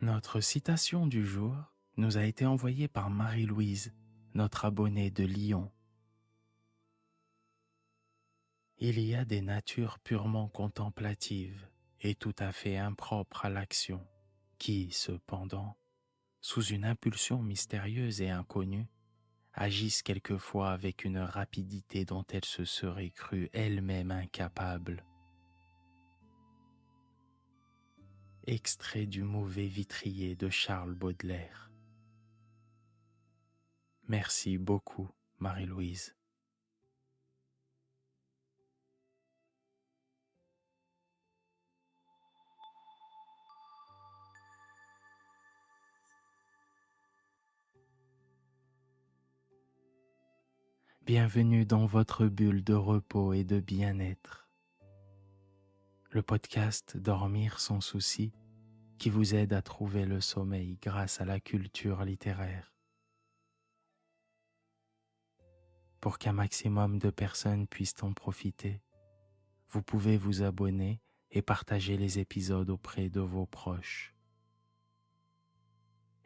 Notre citation du jour nous a été envoyée par Marie-Louise, notre abonnée de Lyon. Il y a des natures purement contemplatives et tout à fait impropres à l'action, qui, cependant, sous une impulsion mystérieuse et inconnue, agissent quelquefois avec une rapidité dont elles se seraient crues elles-mêmes incapables. Extrait du Mauvais Vitrier de Charles Baudelaire. Merci beaucoup, Marie-Louise. Bienvenue dans votre bulle de repos et de bien-être. Le podcast Dormir sans souci qui vous aide à trouver le sommeil grâce à la culture littéraire. Pour qu'un maximum de personnes puissent en profiter, vous pouvez vous abonner et partager les épisodes auprès de vos proches.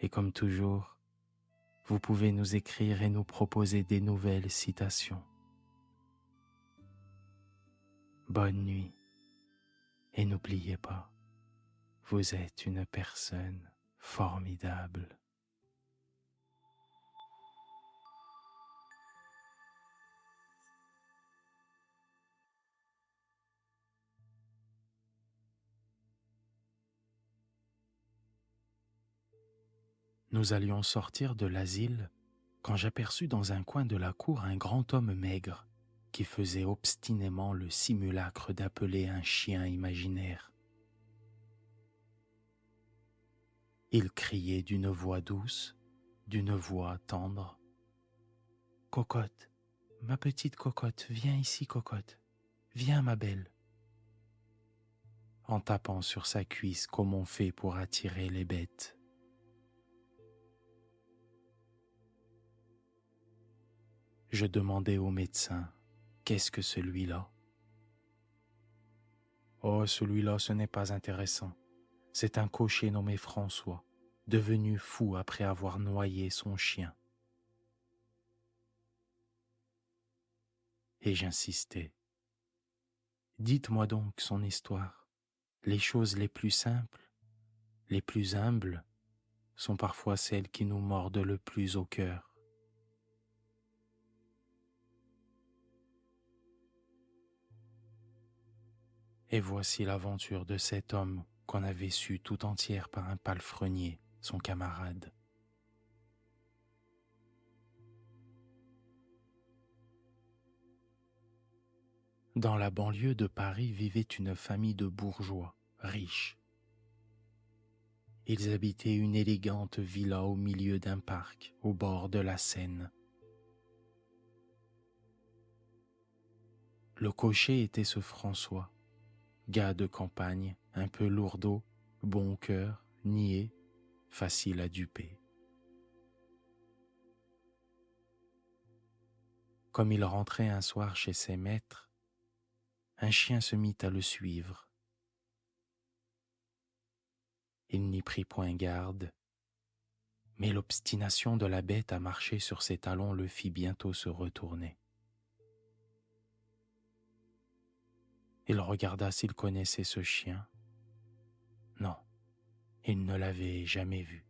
Et comme toujours, vous pouvez nous écrire et nous proposer des nouvelles citations. Bonne nuit. Et n'oubliez pas, vous êtes une personne formidable. Nous allions sortir de l'asile quand j'aperçus dans un coin de la cour un grand homme maigre qui faisait obstinément le simulacre d'appeler un chien imaginaire. Il criait d'une voix douce, d'une voix tendre. « Cocotte, ma petite cocotte, viens ici, cocotte, viens ma belle !» en tapant sur sa cuisse comme on fait pour attirer les bêtes. Je demandai au médecin, qu'est-ce que celui-là? Oh, celui-là, ce n'est pas intéressant. C'est un cocher nommé François, devenu fou après avoir noyé son chien. Et j'insistais. Dites-moi donc son histoire. Les choses les plus simples, les plus humbles, sont parfois celles qui nous mordent le plus au cœur. Et voici l'aventure de cet homme qu'on avait su tout entière par un palefrenier, son camarade. Dans la banlieue de Paris vivait une famille de bourgeois, riches. Ils habitaient une élégante villa au milieu d'un parc, au bord de la Seine. Le cocher était ce François, gars de campagne, un peu lourdeau, bon cœur, niais, facile à duper. Comme il rentrait un soir chez ses maîtres, un chien se mit à le suivre. Il n'y prit point garde, mais l'obstination de la bête à marcher sur ses talons le fit bientôt se retourner. Il regarda s'il connaissait ce chien. Non, il ne l'avait jamais vu.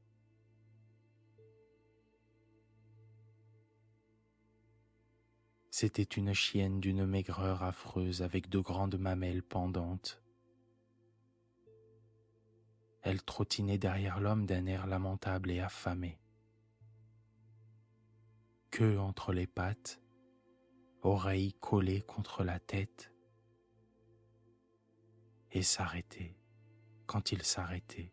C'était une chienne d'une maigreur affreuse avec de grandes mamelles pendantes. Elle trottinait derrière l'homme d'un air lamentable et affamé. Queue entre les pattes, oreilles collées contre la tête, et s'arrêtait quand il s'arrêtait,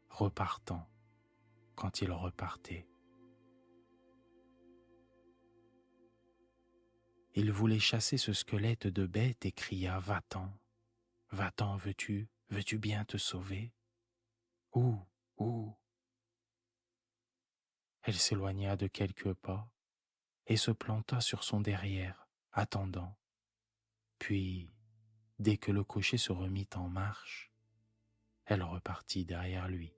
repartant quand il repartait. Il voulait chasser ce squelette de bête et cria « Va-t'en, va-t'en, veux-tu bien te sauver? Où? Où ?» Elle s'éloigna de quelques pas et se planta sur son derrière, attendant. Puis, dès que le cocher se remit en marche, Elle repartit derrière lui.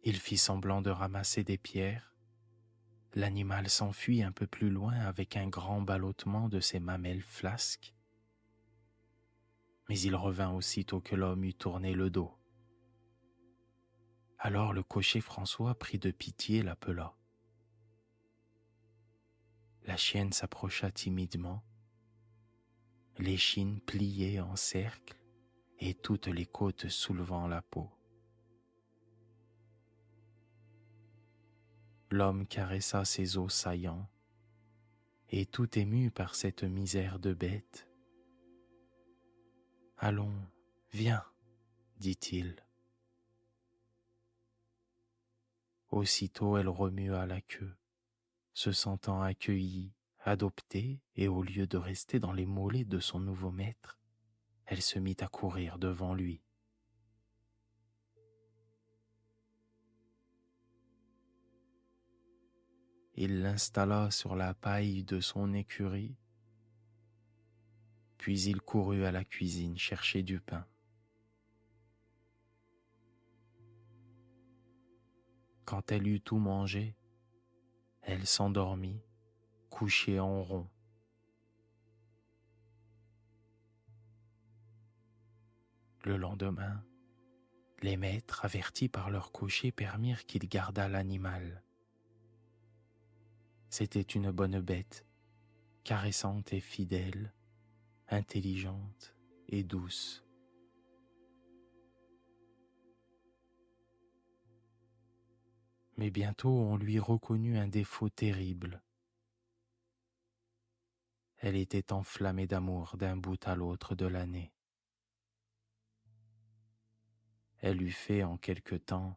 Il fit semblant de ramasser des pierres. L'animal s'enfuit un peu plus loin avec un grand ballottement de ses mamelles flasques. Mais il revint aussitôt que l'homme eut tourné le dos. Alors le cocher François, pris de pitié, l'appela. La chienne s'approcha timidement, l'échine pliée en cercle et toutes les côtes soulevant la peau. L'homme caressa ses os saillants, et tout ému par cette misère de bête. « Allons, viens, dit-il. » Aussitôt elle remua la queue, se sentant accueillie, adoptée, et au lieu de rester dans les mollets de son nouveau maître, elle se mit à courir devant lui. Il l'installa sur la paille de son écurie, puis il courut à la cuisine chercher du pain. Quand elle eut tout mangé, elle s'endormit, couchée en rond. Le lendemain, les maîtres, avertis par leur cocher, permirent qu'il gardât l'animal. C'était une bonne bête, caressante et fidèle, intelligente et douce. Mais bientôt on lui reconnut un défaut terrible. Elle était enflammée d'amour d'un bout à l'autre de l'année. Elle eut fait en quelque temps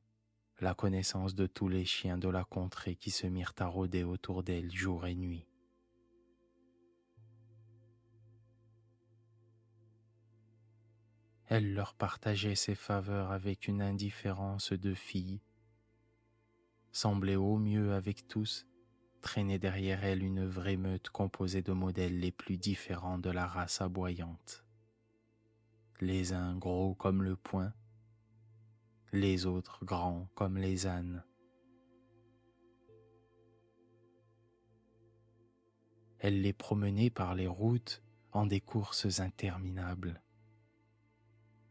la connaissance de tous les chiens de la contrée qui se mirent à rôder autour d'elle jour et nuit. Elle leur partageait ses faveurs avec une indifférence de fille, semblait au mieux avec tous, traînait derrière elle une vraie meute composée de modèles les plus différents de la race aboyante. Les uns gros comme le poing, les autres grands comme les ânes. Elle les promenait par les routes en des courses interminables.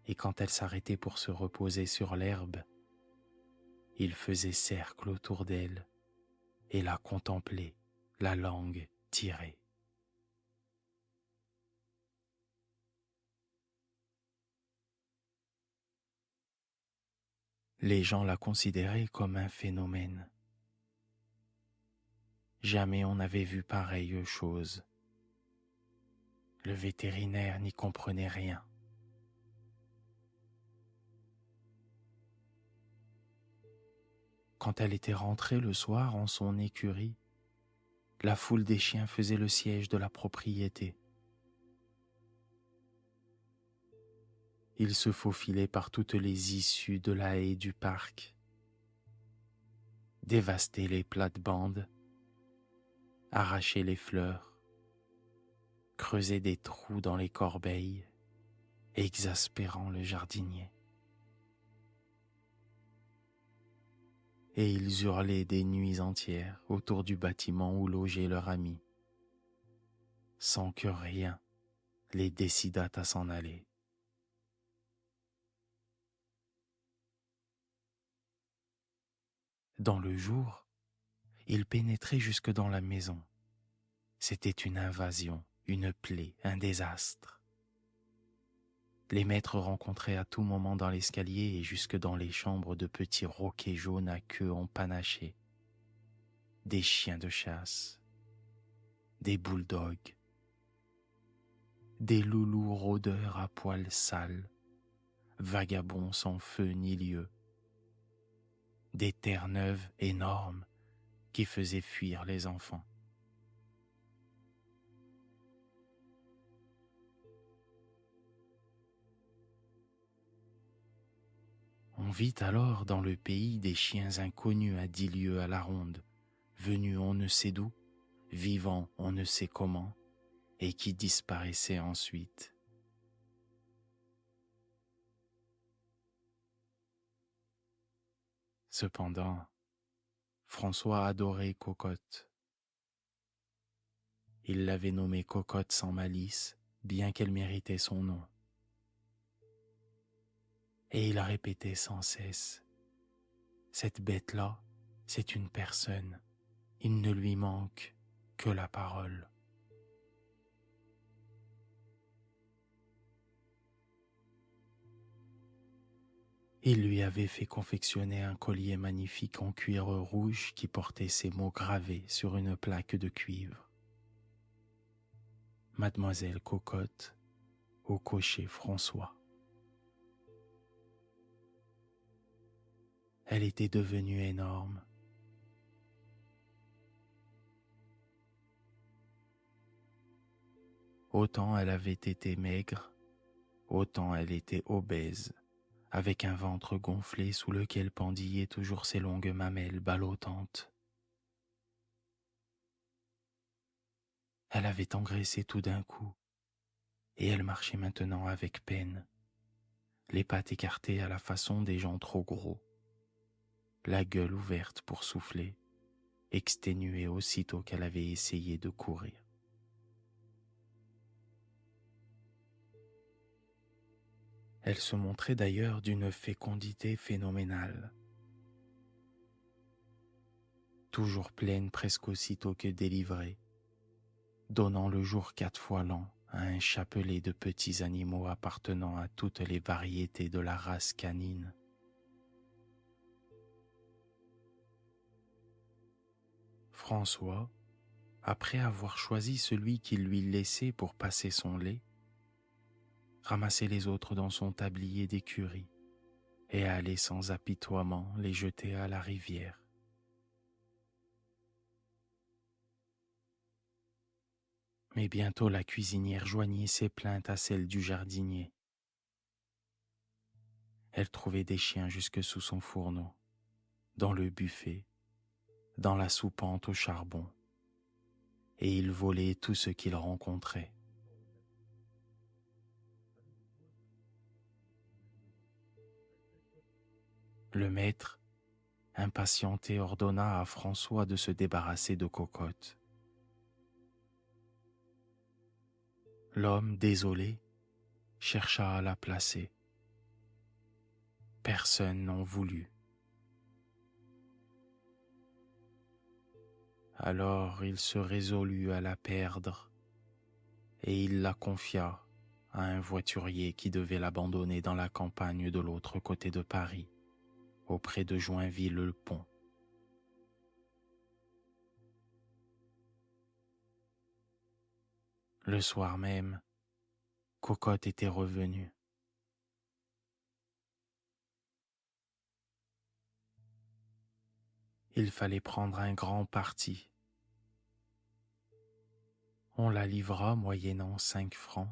Et quand elle s'arrêtait pour se reposer sur l'herbe, il faisait cercle autour d'elle et la contemplait, la langue tirée. Les gens la considéraient comme un phénomène. Jamais on n'avait vu pareille chose. Le vétérinaire n'y comprenait rien. Quand elle était rentrée le soir en son écurie, la foule des chiens faisait le siège de la propriété. Ils se faufilaient par toutes les issues de la haie du parc, dévastaient les plates-bandes, arrachaient les fleurs, creusaient des trous dans les corbeilles, exaspérant le jardinier. Et ils hurlaient des nuits entières autour du bâtiment où logeait leur ami, sans que rien les décidât à s'en aller. Dans le jour, ils pénétraient jusque dans la maison. C'était une invasion, une plaie, un désastre. Les maîtres rencontraient à tout moment dans l'escalier et jusque dans les chambres de petits roquets jaunes à queue empanachée, des chiens de chasse, des bulldogs, des loulous rôdeurs à poils sales, vagabonds sans feu ni lieu, des terre-neuves énormes qui faisaient fuir les enfants. On vit alors dans le pays des chiens inconnus à 10 lieues à la ronde, venus on ne sait d'où, vivant on ne sait comment, et qui disparaissaient ensuite. Cependant, François adorait Cocotte. Il l'avait nommée Cocotte sans malice, bien qu'elle méritait son nom. Et il répétait sans cesse: cette bête-là, c'est une personne. Il ne lui manque que la parole. Il lui avait fait confectionner un collier magnifique en cuir rouge qui portait ces mots gravés sur une plaque de cuivre: Mademoiselle Cocotte, au cocher François. Elle était devenue énorme. Autant elle avait été maigre, autant elle était obèse, avec un ventre gonflé sous lequel pendillaient toujours ses longues mamelles ballottantes. Elle avait engraissé tout d'un coup, et elle marchait maintenant avec peine, les pattes écartées à la façon des gens trop gros, la gueule ouverte pour souffler, exténuée aussitôt qu'elle avait essayé de courir. Elle se montrait d'ailleurs d'une fécondité phénoménale, toujours pleine presque aussitôt que délivrée, donnant le jour 4 fois l'an à un chapelet de petits animaux appartenant à toutes les variétés de la race canine. François, après avoir choisi celui qu'il lui laissait pour passer son lait, ramassait les autres dans son tablier d'écurie et allait sans apitoiement les jeter à la rivière. Mais bientôt la cuisinière joignit ses plaintes à celles du jardinier. Elle trouvait des chiens jusque sous son fourneau, dans le buffet, dans la soupente au charbon, et ils volaient tout ce qu'ils rencontraient. Le maître, impatienté, ordonna à François de se débarrasser de Cocotte. L'homme, désolé, chercha à la placer. Personne n'en voulut. Alors il se résolut à la perdre et il la confia à un voiturier qui devait l'abandonner dans la campagne de l'autre côté de Paris, auprès de Joinville-le-Pont. Le soir même, Cocotte était revenue. Il fallait prendre un grand parti. On la livra moyennant 5 francs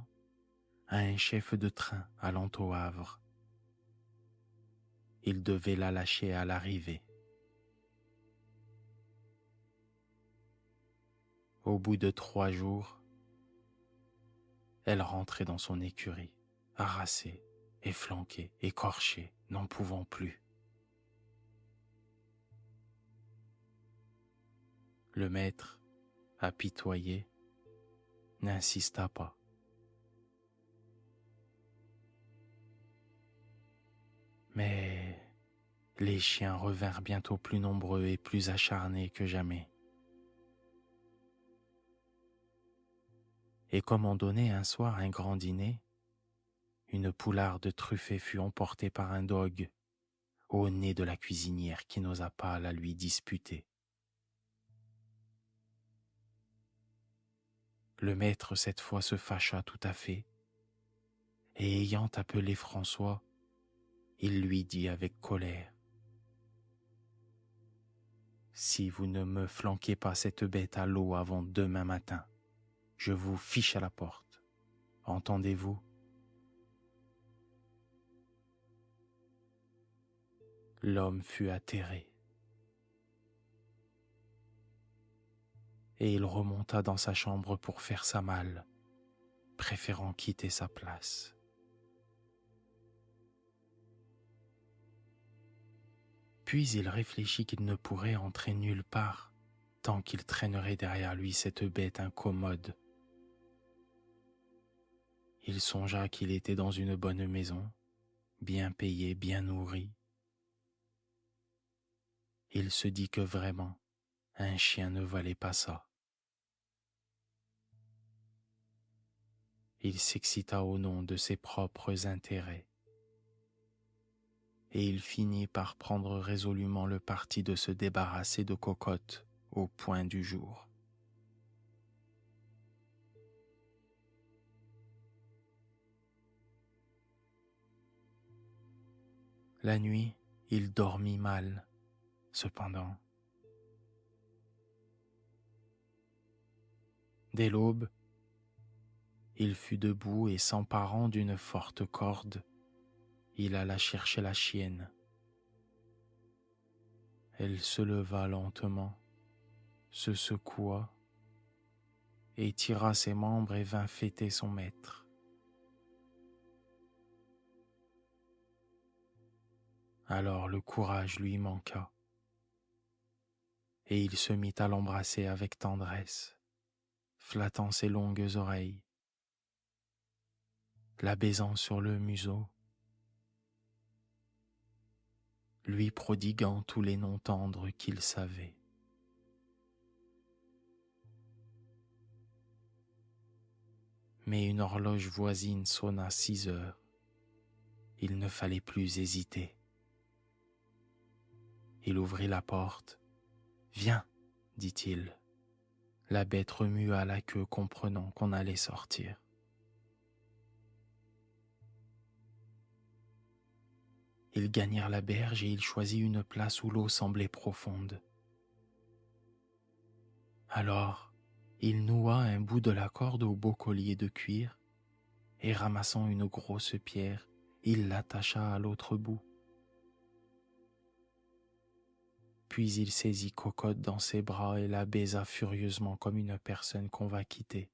à un chef de train allant au Havre. Il devait la lâcher à l'arrivée. Au bout de 3 jours, elle rentrait dans son écurie, harassée, efflanquée, écorchée, n'en pouvant plus. Le maître, apitoyé, n'insista pas. Mais les chiens revinrent bientôt plus nombreux et plus acharnés que jamais. Et comme on donnait un soir un grand dîner, une poularde truffée fut emportée par un dogue au nez de la cuisinière qui n'osa pas la lui disputer. Le maître cette fois se fâcha tout à fait, et ayant appelé François, il lui dit avec colère: « Si vous ne me flanquez pas cette bête à l'eau avant demain matin, je vous fiche à la porte. Entendez-vous » ? L'homme fut atterré, et il remonta dans sa chambre pour faire sa malle, préférant quitter sa place. Puis il réfléchit qu'il ne pourrait entrer nulle part tant qu'il traînerait derrière lui cette bête incommode. Il songea qu'il était dans une bonne maison, bien payé, bien nourri. Il se dit que vraiment, un chien ne valait pas ça. Il s'excita au nom de ses propres intérêts. Et il finit par prendre résolument le parti de se débarrasser de Cocotte au point du jour. La nuit, il dormit mal, cependant. Dès l'aube, il fut debout et s'emparant d'une forte corde, il alla chercher la chienne. Elle se leva lentement, se secoua, étira ses membres et vint fêter son maître. Alors le courage lui manqua, et il se mit à l'embrasser avec tendresse, flattant ses longues oreilles, la baisant sur le museau, lui prodiguant tous les noms tendres qu'il savait. Mais une horloge voisine sonna 6 heures. Il ne fallait plus hésiter. Il ouvrit la porte. « Viens !» dit-il. La bête remua la queue, comprenant qu'on allait sortir. Ils gagnèrent la berge et il choisit une place où l'eau semblait profonde. Alors, il noua un bout de la corde au beau collier de cuir et ramassant une grosse pierre, il l'attacha à l'autre bout. Puis il saisit Cocotte dans ses bras et la baisa furieusement comme une personne qu'on va quitter.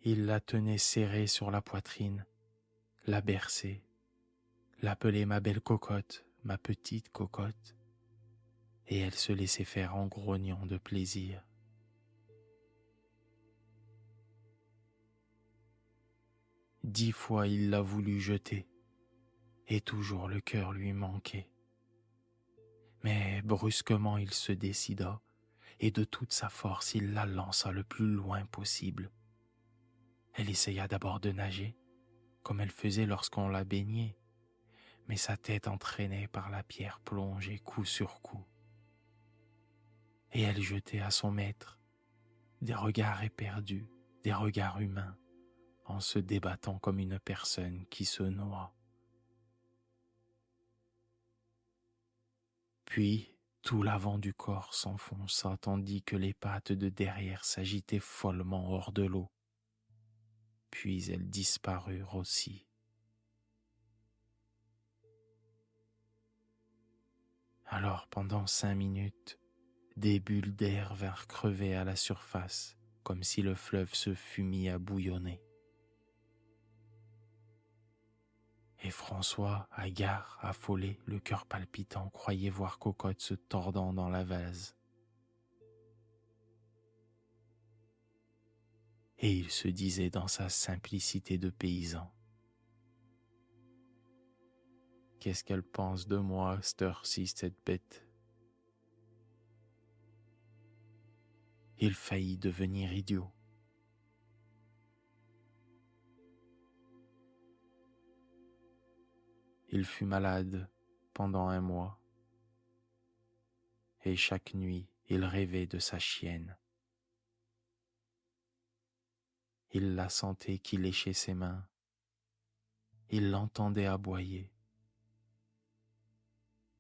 Il la tenait serrée sur la poitrine, la berçait, l'appelait ma belle Cocotte, ma petite Cocotte, et elle se laissait faire en grognant de plaisir. « 10 fois il l'a voulu jeter, et toujours le cœur lui manquait. Mais brusquement il se décida, et de toute sa force il la lança le plus loin possible. Elle essaya d'abord de nager, comme elle faisait lorsqu'on la baignait, mais sa tête entraînée par la pierre plongeait coup sur coup. Et elle jetait à son maître des regards éperdus, des regards humains, en se débattant comme une personne qui se noie. Puis, tout l'avant du corps s'enfonça tandis que les pattes de derrière s'agitaient follement hors de l'eau. Puis elles disparurent aussi. Alors pendant 5 minutes, des bulles d'air vinrent crever à la surface, comme si le fleuve se fût mis à bouillonner. Et François, hagard, affolé, le cœur palpitant, croyait voir Cocotte se tordant dans la vase. Et il se disait dans sa simplicité de paysan: « Qu'est-ce qu'elle pense de moi, cette heure-ci, cette bête ?» Il faillit devenir idiot. Il fut malade pendant 1 mois, et chaque nuit il rêvait de sa chienne. Il la sentait qui léchait ses mains, il l'entendait aboyer.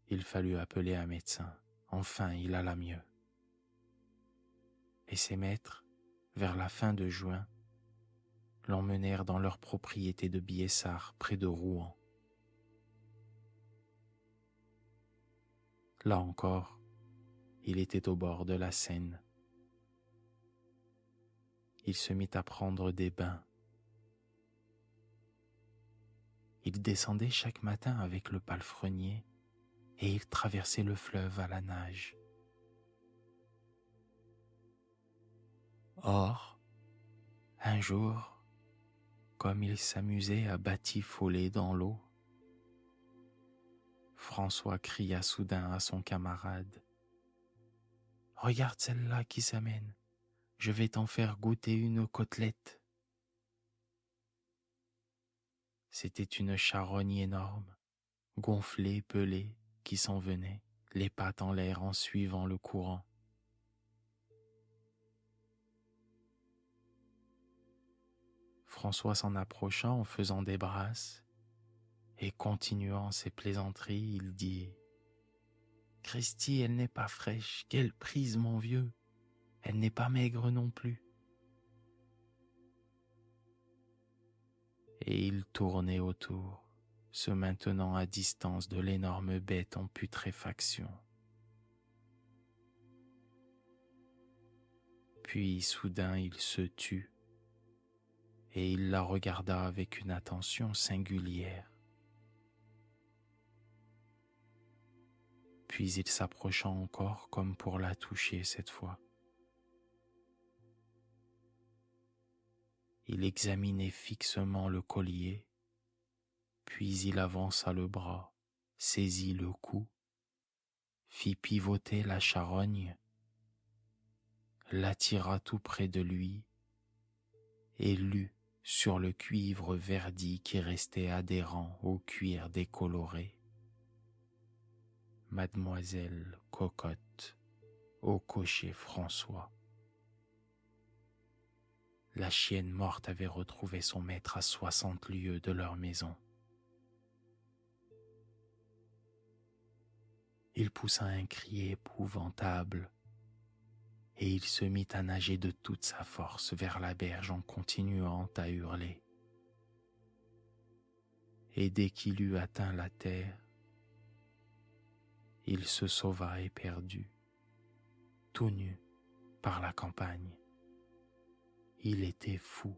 Il fallut appeler un médecin. Enfin, il alla mieux. Et ses maîtres, vers la fin de juin, l'emmenèrent dans leur propriété de Biessard, près de Rouen. Là encore, il était au bord de la Seine. il se mit à prendre des bains. Il descendait chaque matin avec le palefrenier et il traversait le fleuve à la nage. Or, un jour, comme il s'amusait à batifoler dans l'eau, François cria soudain à son camarade: « Regarde celle-là qui s'amène, je vais t'en faire goûter une côtelette. » C'était une charogne énorme, gonflée, pelée, qui s'en venait, les pattes en l'air en suivant le courant. François s'en approcha en faisant des brasses, et continuant ses plaisanteries, il dit: « Cristi, elle n'est pas fraîche, quelle prise, mon vieux! Elle n'est pas maigre non plus. » Et il tournait autour, se maintenant à distance de l'énorme bête en putréfaction. Puis soudain il se tut, et il la regarda avec une attention singulière. Puis il s'approcha encore comme pour la toucher cette fois. Il examinait fixement le collier, puis il avança le bras, saisit le cou, fit pivoter la charogne, l'attira tout près de lui et lut sur le cuivre verdi qui restait adhérent au cuir décoloré: « Mademoiselle Cocotte, au cocher François. » La chienne morte avait retrouvé son maître à 60 lieues de leur maison. Il poussa un cri épouvantable et il se mit à nager de toute sa force vers la berge en continuant à hurler. Et dès qu'il eut atteint la terre, il se sauva éperdu, tout nu, par la campagne. Il était fou.